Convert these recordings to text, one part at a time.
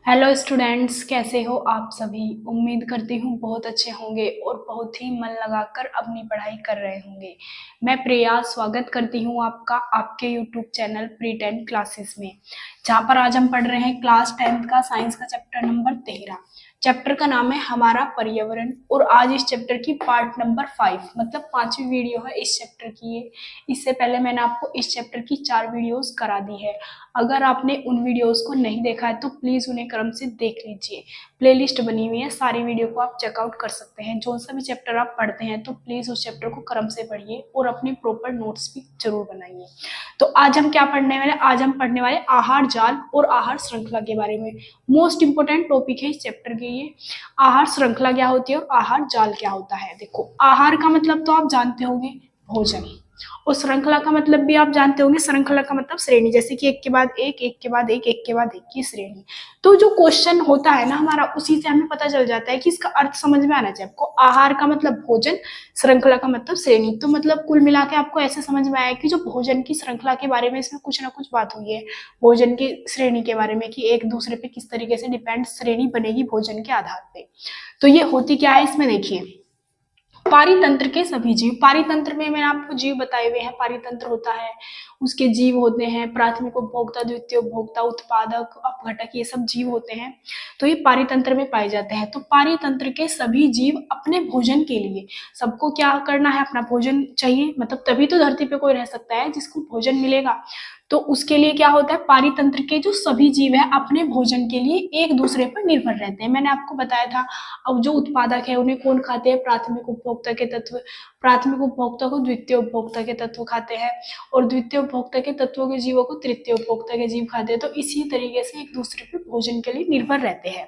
Hello students, कैसे हो आप सभी। उम्मीद करती हूँ बहुत अच्छे होंगे और बहुत ही मन लगाकर अपनी पढ़ाई कर रहे होंगे। मैं प्रिया स्वागत करती हूँ आपका आपके यूट्यूब चैनल प्री 10 क्लासेस में, जहाँ पर आज हम पढ़ रहे हैं क्लास 10th का साइंस का चैप्टर नंबर 13। चैप्टर का नाम है हमारा पर्यावरण और आज इस चैप्टर की पार्ट नंबर 5 मतलब 5वीं वीडियो है इस चैप्टर की ये। इससे पहले मैंने आपको इस चैप्टर की 4 वीडियोस करा दी है। अगर आपने उन वीडियोस को नहीं देखा है तो प्लीज उन्हें क्रम से देख लीजिए। प्लेलिस्ट बनी हुई है, सारी वीडियो को आप चेकआउट कर सकते हैं। जो सा भी चैप्टर आप पढ़ते हैं तो प्लीज उस चैप्टर को क्रम से पढ़िए और अपने प्रॉपर नोट्स भी जरूर बनाइए। तो आज हम क्या पढ़ने वाले, आज हम पढ़ने वाले आहार जाल और आहार श्रृंखला के बारे में। मोस्ट इंपोर्टेंट टॉपिक है इस चैप्टर के ये। आहार श्रृंखला क्या होती है और आहार जाल क्या होता है। देखो, आहार का मतलब तो आप जानते होंगे, भोजन। और श्रृंखला का मतलब भी आप जानते होंगे, श्रृंखला का मतलब श्रेणी, जैसे कि एक के बाद एक, एक के बाद एक, एक के बाद एक की श्रेणी। तो जो क्वेश्चन होता है ना हमारा, उसी से हमें पता चल जाता है कि इसका अर्थ समझ में आना चाहिए आपको। आहार का मतलब भोजन, श्रृंखला का मतलब श्रेणी। तो मतलब कुल मिला के आपको ऐसे समझ में आया कि जो भोजन की श्रृंखला के बारे में इसमें कुछ ना कुछ बात हुई है, भोजन की श्रेणी के बारे में कि एक दूसरे पे किस तरीके से डिपेंड श्रेणी बनेगी भोजन के आधार पे। तो ये होती क्या है इसमें, देखिए। पारितंत्र के सभी जीव, पारितंत्र में मैंने आपको जीव बताए हुए हैं। पारितंत्र होता है, उसके जीव होते हैं प्राथमिक उपभोक्ता, द्वितीय उपभोक्ता, उत्पादक, अपघटक, ये सब जीव होते हैं। तो ये पारितंत्र में पाए जाते हैं। तो पारितंत्र के सभी जीव अपने भोजन के लिए, सबको क्या करना है, अपना भोजन चाहिए, मतलब तभी तो धरती पे कोई रह सकता है जिसको भोजन मिलेगा। तो उसके लिए क्या होता है, पारितंत्र के जो सभी जीव है अपने भोजन के लिए एक दूसरे पर निर्भर रहते हैं। मैंने आपको बताया था। अब जो उत्पादक है उन्हें कौन खाते हैं, प्राथमिक उपभोक्ता के तत्व। प्राथमिक उपभोक्ता को द्वितीय उपभोक्ता के तत्व खाते हैं और द्वितीय उपभोक्ता के तत्वों के जीवों को तृतीय उपभोक्ता के जीव खाते हैं। तो इसी तरीके से एक दूसरे पर भोजन के लिए निर्भर रहते हैं।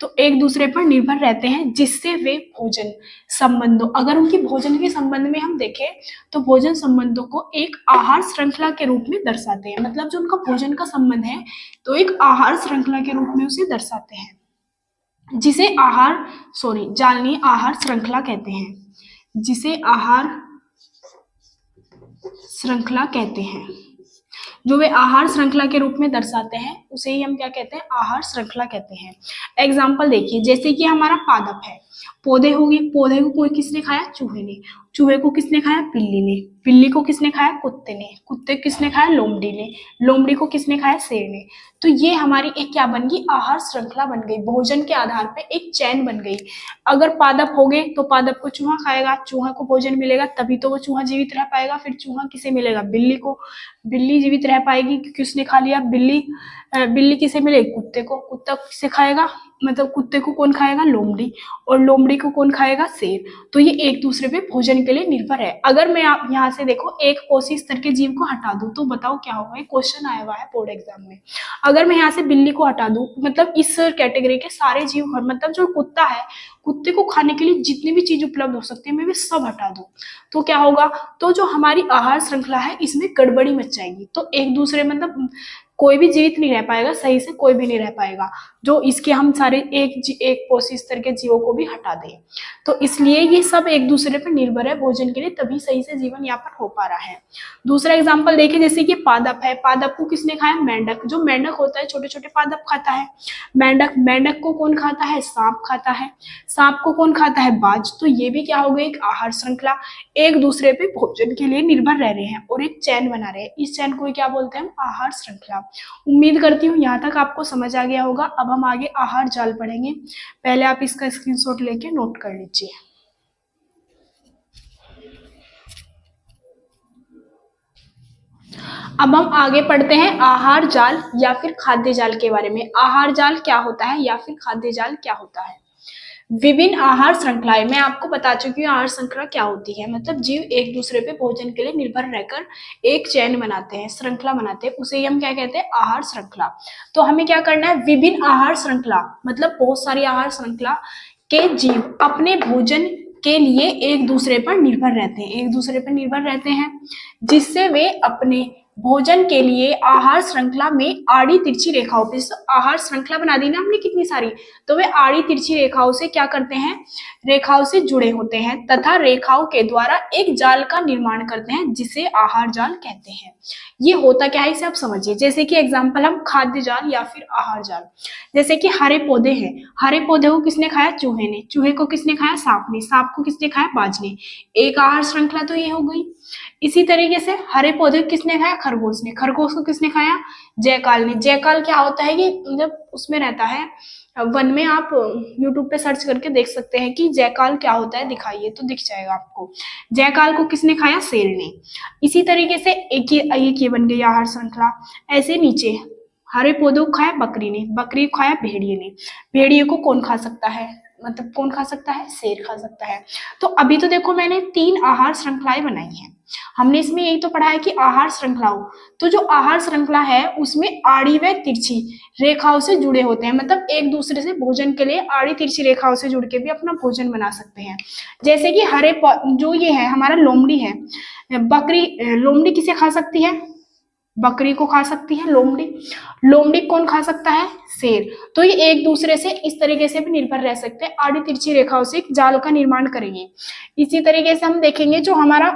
तो एक दूसरे पर निर्भर रहते हैं जिससे वे भोजन संबंधों, अगर उनकी भोजन के संबंध में हम देखें तो भोजन संबंधों को एक आहार श्रृंखला के रूप में दर्शाते हैं। मतलब जो उनका भोजन का संबंध है तो एक आहार श्रृंखला के रूप में उसे दर्शाते हैं, जिसे जालनीय आहार श्रृंखला कहते हैं, जिसे आहार श्रृंखला कहते हैं। जो वे आहार श्रृंखला के रूप में दर्शाते हैं उसे ही हम क्या कहते हैं, आहार श्रृंखला कहते हैं। एग्जाम्पल देखिए, जैसे कि हमारा पादप है, पौधे हो गए, पौधे को कोई किसने खाया, चूहे ने। चूहे को किसने खाया, बिल्ली ने। बिल्ली को किसने खाया, कुत्ते ने। कुत्ते को किसने खाया, लोमड़ी ने। लोमड़ी को किसने खाया, शेर ने। तो ये हमारी एक क्या बन गई, आहार श्रृंखला बन गई। भोजन के आधार पे एक चैन बन गई। अगर पादप हो गए तो पादप को चूहा खाएगा, चूहा को भोजन मिलेगा तभी तो वो चूहा जीवित रह पाएगा। फिर चूहा किसे मिलेगा, बिल्ली को। बिल्ली जीवित रह पाएगी क्योंकि उसने खा लिया। बिल्ली किसे मिलेगी, कुत्ते को। कुत्ता किसे खाएगा, मतलब कुत्ते को कौन खाएगा, लोमड़ी। और लोमड़ी को कौन खाएगा, शेर। तो ये एक दूसरे पे भोजन के लिए निर्भर है। अगर मैं आप यहाँ से देखो एक कोशी स्तर के जीव को हटा दूं तो बताओ क्या होगा। एक क्वेश्चन आया हुआ है बोर्ड एग्जाम में। अगर मैं यहाँ से बिल्ली को हटा दूं, मतलब इस कैटेगरी के सारे जीव, मतलब जो कुत्ता है, कुत्ते को खाने के लिए जितनी भी चीज उपलब्ध हो सकती है मैं वे सब हटा दूं तो क्या होगा, तो जो हमारी आहार श्रृंखला है इसमें गड़बड़ी मच जाएगी। तो एक दूसरे, मतलब कोई भी जीवित नहीं रह पाएगा सही से, कोई भी नहीं रह पाएगा जो इसके हम सारे एक कोशी स्तर के जीवों को भी हटा दें। तो इसलिए ये सब एक दूसरे पर निर्भर है भोजन के लिए, तभी सही से जीवन यापन हो पा रहा है। दूसरा एग्जाम्पल देखिए, जैसे कि पादप है, पादप को किसने खाया, मेंढक। जो मेंढक होता है छोटे छोटे पादप खाता है। मेंढक, मेंढक को कौन खाता है, सांप खाता है। सांप को कौन खाता है, बाज। तो ये भी क्या हो गई, एक आहार श्रृंखला। एक दूसरे पे भोजन के लिए निर्भर रह रहे हैं और एक चैन बना रहे हैं। इस चैन को क्या बोलते हैं, आहार श्रृंखला। उम्मीद करती हूँ यहाँ तक आपको समझ आ गया होगा। अब हम आगे आहार जाल पढ़ेंगे। पहले आप इसका स्क्रीनशॉट लेके नोट कर लीजिए। अब हम आगे पढ़ते हैं आहार जाल या फिर खाद्य जाल के बारे में। आहार जाल क्या होता है या फिर खाद्य जाल क्या होता है। विभिन्न आहार श्रृंखलाएं, मैं आपको बता चुकी हूँ आहार श्रृंखला क्या होती है। मतलब जीव एक दूसरे पे भोजन के लिए निर्भर रहकर एक चैन बनाते हैं, श्रृंखला बनाते हैं, उसे ही हम क्या कहते हैं, आहार श्रृंखला। तो हमें क्या करना है, विभिन्न आहार श्रृंखला मतलब बहुत सारी आहार श्रृंखला के जीव अपने भोजन के लिए एक दूसरे पर निर्भर रहते हैं, एक दूसरे पर निर्भर रहते हैं जिससे वे अपने भोजन के लिए आहार श्रृंखला में आड़ी तिरछी रेखाओं पे, आहार श्रृंखला बना दी ना हमने कितनी सारी, तो वे आड़ी तिरछी रेखाओं से क्या करते हैं, रेखाओं से जुड़े होते हैं तथा रेखाओं के द्वारा एक जाल का निर्माण करते हैं जिसे आहार जाल कहते हैं। ये होता क्या है इसे आप समझिए। जैसे कि एग्जाम्पल हम खाद्य जाल या फिर आहार जाल, जैसे कि हरे पौधे हैं, हरे पौधे को किसने खाया, चूहे ने, चूहे को किसने खाया, सांप ने, सांप को किसने खाया, बाज ने। एक आहार श्रृंखला तो ये हो गई। इसी तरीके से हरे पौधे किसने खाया, खरगोश ने, खरगोश को किसने खाया, जयकाल ने। जयकाल क्या होता है, ये मतलब उसमें रहता है वन में, आप यूट्यूब पे सर्च करके देख सकते हैं कि जयकाल क्या होता है, दिखाइए तो दिख जाएगा आपको। जयकाल को किसने खाया, शेर ने। इसी तरीके से एक ये बन गई आहार श्रृंखला। ऐसे नीचे हरे पौधों को खाया बकरी ने, बकरी को खाया भेड़िए ने, भेड़िए को कौन खा सकता है, मतलब कौन खा सकता है, शेर खा सकता है। तो अभी तो देखो मैंने 3 आहार श्रृंखलाएं बनाई हैं, हमने इसमें यही तो पढ़ा है कि आहार श्रृंखलाओं, तो जो आहार श्रृंखला है उसमें आड़ी व तिरछी रेखाओं से जुड़े होते हैं, मतलब एक दूसरे से भोजन के लिए आड़ी तिरछी रेखाओं से जुड़ के भी अपना भोजन बना सकते हैं। जैसे कि जो ये है हमारा लोमड़ी है, बकरी, लोमड़ी किसे खा सकती है, बकरी को खा सकती है लोमड़ी। लोमड़ी कौन खा सकता है, शेर। तो ये एक दूसरे से इस तरीके से भी निर्भर रह सकते हैं, आड़ी तिरछी रेखाओं से एक जाल का निर्माण करेंगे। इसी तरीके से हम देखेंगे जो हमारा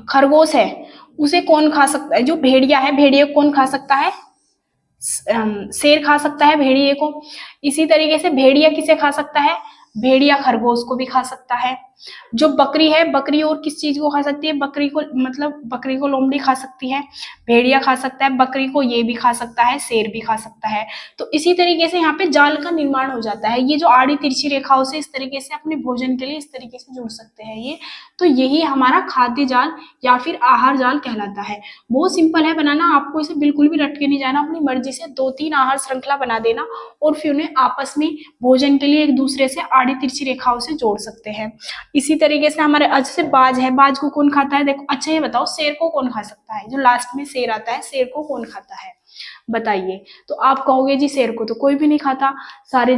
खरगोश है उसे कौन खा सकता है, जो भेड़िया है, भेड़िए को कौन खा सकता है, शेर खा सकता है भेड़िए को। इसी तरीके से भेड़िया किसे खा सकता है, भेड़िया खरगोश को भी खा सकता है। जो बकरी है, बकरी और किस चीज को खा सकती है, बकरी को, मतलब बकरी को लोमड़ी खा सकती है, भेड़िया खा सकता है, बकरी को ये भी खा सकता है, शेर भी खा सकता है। तो इसी तरीके से यहाँ पे जाल का निर्माण हो जाता है। ये जो आड़ी तिरछी रेखाओं से इस तरीके से अपने भोजन के लिए इस तरीके से जुड़ सकते हैं ये, तो यही हमारा खाद्य जाल या फिर आहार जाल कहलाता है। बहुत सिंपल है बनाना, आपको इसे बिल्कुल भी रट के नहीं जाना, अपनी मर्जी से 2-3 आहार श्रृंखला बना देना और फिर उन्हें आपस में भोजन के लिए एक दूसरे से आड़ी तिरछी रेखाओं से जोड़ सकते हैं। इसी तरीके से हमारे जैसे बाज है, बाज को कौन खाता है, देखो अच्छा ये बताओ, शेर को कौन खा सकता है, जो लास्ट में शेर आता है, शेर को कौन खाता है बताइए। तो आप कहोगे जी शेर को तो कोई भी नहीं खाता, सारे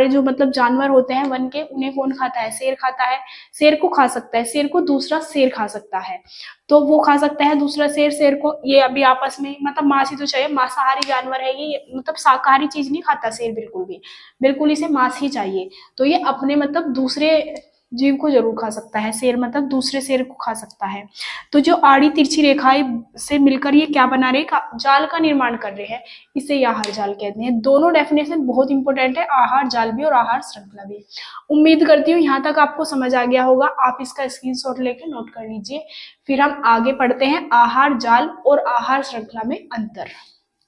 जो मतलब जानवर होते हैं वन के उन्हें कौन खाता है, शेर खाता है। शेर को खा सकता है, शेर को दूसरा शेर खा सकता है, तो वो खा सकता है दूसरा शेर, शेर को। ये अभी आपस में मतलब मांस ही तो चाहिए, मांसाहारी जानवर है ये, मतलब शाकाहारी चीज नहीं खाता शेर बिल्कुल भी, बिल्कुल इसे मांस ही चाहिए। तो ये अपने मतलब दूसरे जीव को जरूर खा सकता है, शेर मतलब दूसरे शेर को खा सकता है। तो जो आड़ी तिरछी रेखाएं से मिलकर ये क्या बना रहे, जाल का निर्माण कर रहे हैं, इसे आहार जाल कहते हैं। दोनों डेफिनेशन बहुत इंपॉर्टेंट है, आहार जाल भी और आहार श्रृंखला भी। उम्मीद करती हूँ यहाँ तक आपको समझ आ गया होगा, आप इसका स्क्रीनशॉट लेके नोट कर लीजिए। फिर हम आगे पढ़ते हैं आहार जाल और आहार श्रृंखला में अंतर।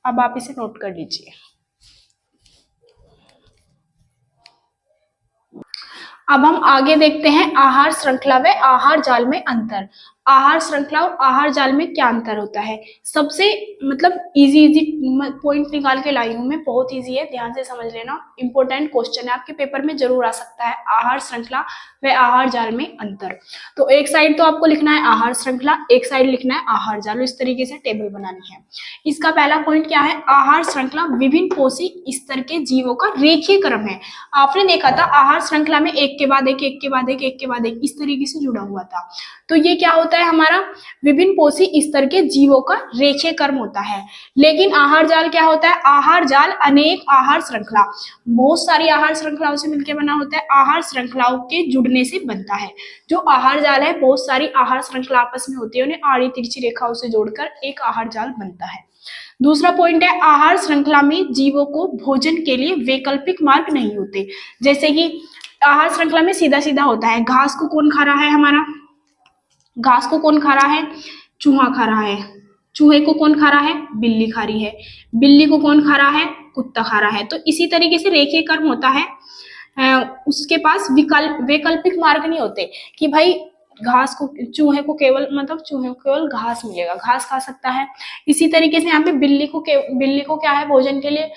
अब आप इसे नोट कर लीजिए। अब हम आगे देखते हैं आहार श्रृंखला व आहार जाल में अंतर। आहार श्रृंखला और आहार जाल में क्या अंतर होता है, सबसे मतलब इजी पॉइंट निकाल के लाई हूं मैं, बहुत इजी है, ध्यान से समझ लेना, इंपॉर्टेंट क्वेश्चन है, आपके पेपर में जरूर आ सकता है। आहार श्रृंखला व आहार जाल में अंतर, तो एक साइड तो आपको लिखना है आहार श्रृंखला, एक साइड लिखना है आहार जाल, इस तरीके से टेबल बनानी है। इसका पहला पॉइंट क्या है, आहार श्रृंखला विभिन्न पोषी स्तर के जीवों का रेखीय क्रम है। आपने देखा था आहार श्रृंखला में एक के बाद एक, एक के बाद एक, एक के बाद एक, इस तरीके से जुड़ा हुआ था। तो ये क्या होता है, हमारा विभिन्न पोषी स्तर के जीवों का रेखीय क्रम होता है। लेकिन आहार जाल क्या होता है, आहार जाल अनेक आहार श्रृंखला, बहुत सारी आहार श्रृंखलाओं से मिलकर बना होता है, आहार श्रृंखलाओं के जुड़ने से बनता है। जो आहार जाल है बहुत सारी आहार श्रृंखला आपस में होती है, उन्हें आड़ी तिरछी रेखाओं से जोड़कर एक आहार जाल बनता है। दूसरा पॉइंट है, आहार श्रृंखला में जीवों को भोजन के लिए वैकल्पिक मार्ग नहीं होते। जैसे कि आहार श्रृंखला में सीधा सीधा होता है, घास को कौन खा रहा है, हमारा घास को कौन खा रहा है, चूहा खा रहा है, चूहे को कौन खा रहा है, बिल्ली खा रही है, बिल्ली को कौन खा रहा है, कुत्ता खा रहा है। तो इसी तरीके से रेखीय क्रम होता है, उसके पास वैकल्पिक मार्ग नहीं होते कि भाई घास को, चूहे को केवल मतलब चूहे को केवल घास मिलेगा, घास खा सकता है। इसी तरीके से यहाँ पे बिल्ली को क्या है भोजन के लिए,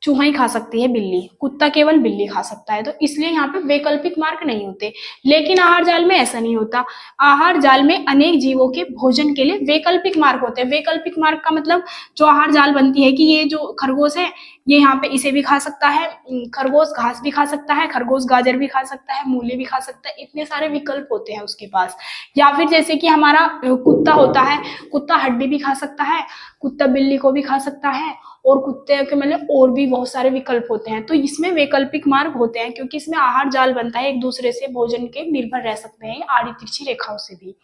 चूहा ही खा सकती है बिल्ली, कुत्ता केवल बिल्ली खा सकता है। तो इसलिए यहाँ पे वैकल्पिक मार्ग नहीं होते। लेकिन आहार जाल में ऐसा नहीं होता, आहार जाल में अनेक जीवों के भोजन के लिए वैकल्पिक मार्ग होते हैं। वैकल्पिक मार्ग का मतलब जो आहार जाल बनती है कि ये जो खरगोश है ये यहाँ पे इसे भी खा सकता है, खरगोश घास भी खा सकता है, खरगोश गाजर भी खा सकता है, मूली भी खा सकता है, इतने सारे विकल्प होते हैं उसके पास। या फिर जैसे कि हमारा कुत्ता होता है, कुत्ता हड्डी भी खा सकता है, कुत्ता बिल्ली को भी खा सकता है, और कुत्ते के मतलब और भी बहुत सारे विकल्प होते हैं। तो इसमें वैकल्पिक मार्ग होते हैं क्योंकि इसमें आहार जाल बनता है, एक दूसरे से भोजन के निर्भर रह सकते हैं आड़ी तिरछी रेखाओं से भी।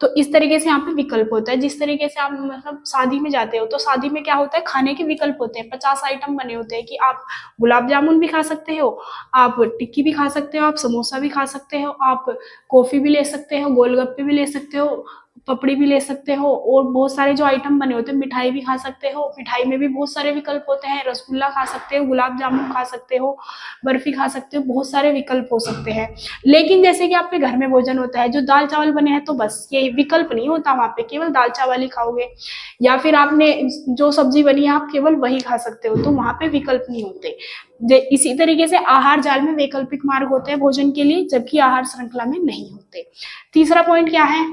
तो इस तरीके से यहाँ पे विकल्प होता है। जिस तरीके से आप मतलब शादी में जाते हो तो शादी में क्या होता है, खाने के विकल्प होते हैं, 50 आइटम बने होते हैं कि आप गुलाब जामुन भी खा सकते हो, आप टिक्की भी खा सकते हो, आप समोसा भी खा सकते हो, आप कॉफी भी ले सकते हो, गोलगप्पे भी ले सकते हो, पपड़ी भी ले सकते हो, और बहुत सारे जो आइटम बने होते हैं, मिठाई भी खा सकते हो, मिठाई में भी बहुत सारे विकल्प होते हैं, रसगुल्ला खा सकते हो, गुलाब जामुन खा सकते हो, बर्फी खा सकते हो, बहुत सारे विकल्प हो सकते हैं। लेकिन जैसे कि आपके घर में भोजन होता है जो दाल चावल बने हैं तो बस ये विकल्प नहीं होता, वहां पे केवल दाल चावल ही खाओगे, या फिर आपने जो सब्जी बनी है आप केवल वही खा सकते हो, तो वहां पे विकल्प नहीं होते। इसी तरीके से आहार जाल में वैकल्पिक मार्ग होते हैं भोजन के लिए, जबकि आहार श्रृंखला में नहीं होते। तीसरा पॉइंट क्या है,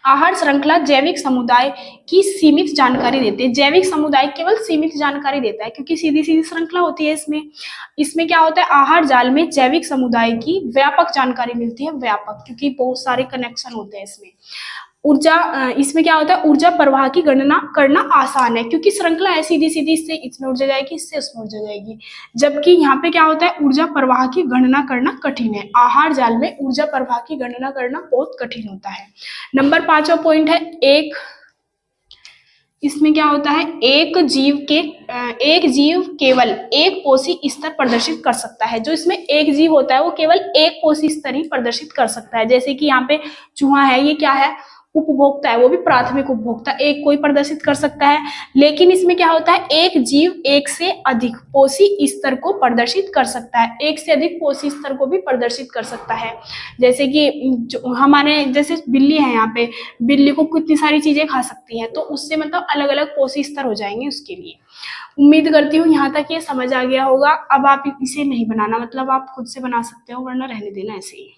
आहार श्रृंखला जैविक समुदाय की सीमित जानकारी देते हैं। जैविक समुदाय केवल सीमित जानकारी देता है क्योंकि सीधी सीधी श्रृंखला होती है इसमें। इसमें क्या होता है, आहार जाल में जैविक समुदाय की व्यापक जानकारी मिलती है, व्यापक, क्योंकि बहुत सारे कनेक्शन होते हैं इसमें। ऊर्जा इसमें क्या होता है, ऊर्जा प्रवाह की गणना करना आसान है क्योंकि श्रृंखला है सीधी सीधी, इससे इसमें ऊर्जा जाएगी, इससे उसमें ऊर्जा जाएगी। जबकि यहाँ पे क्या होता है, ऊर्जा प्रवाह की गणना करना कठिन है। आहार जाल में ऊर्जा प्रवाह की गणना करना बहुत कठिन होता है। नंबर 5वां पॉइंट है एक, इसमें क्या होता है, एक जीव केवल एक कोशी स्तर प्रदर्शित कर सकता है। जो इसमें एक जीव होता है वो केवल एक कोशी स्तर ही प्रदर्शित कर सकता है। जैसे कि यहाँ पे चूहा है, ये क्या है, उपभोक्ता है, वो भी प्राथमिक उपभोक्ता, एक कोई प्रदर्शित कर सकता है। लेकिन इसमें क्या होता है, एक जीव एक से अधिक पोषी स्तर को प्रदर्शित कर सकता है, एक से अधिक पोषी स्तर को भी प्रदर्शित कर सकता है। जैसे कि जो हमारे जैसे बिल्ली है, यहाँ पे बिल्ली को कितनी सारी चीजें खा सकती है, तो उससे मतलब अलग अलग पोषी स्तर हो जाएंगे उसके लिए। उम्मीद करती हूँ यहाँ तक ये समझ आ गया होगा। अब आप इसे नहीं बनाना, मतलब आप खुद से बना सकते हो, वरना रहने देना ऐसे ही।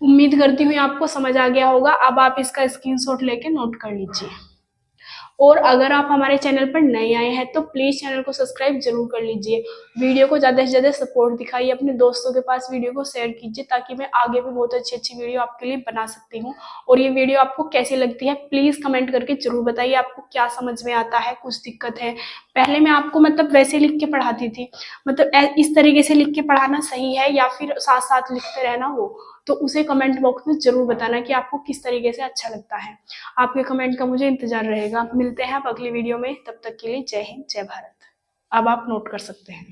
उम्मीद करती हूँ आपको समझ आ गया होगा। अब आप इसका स्क्रीनशॉट लेके नोट कर लीजिए। और अगर आप हमारे चैनल पर नए आए हैं तो प्लीज चैनल को सब्सक्राइब जरूर कर लीजिए। वीडियो को ज्यादा से ज्यादा सपोर्ट दिखाइए, अपने दोस्तों के पास वीडियो को शेयर कीजिए ताकि मैं आगे भी बहुत अच्छी अच्छी वीडियो आपके लिए बना सकती हूँ। और ये वीडियो आपको कैसी लगती है प्लीज कमेंट करके जरूर बताइए, आपको क्या समझ में आता है, कुछ दिक्कत है। पहले मैं आपको मतलब वैसे लिख के पढ़ाती थी, मतलब इस तरीके से लिख के पढ़ाना सही है या फिर साथ साथ लिखते रहना हो, तो उसे कमेंट बॉक्स में जरूर बताना कि आपको किस तरीके से अच्छा लगता है। आपके कमेंट का मुझे इंतजार रहेगा। मिलते हैं आप अगली वीडियो में, तब तक के लिए जय हिंद जय भारत। अब आप नोट कर सकते हैं।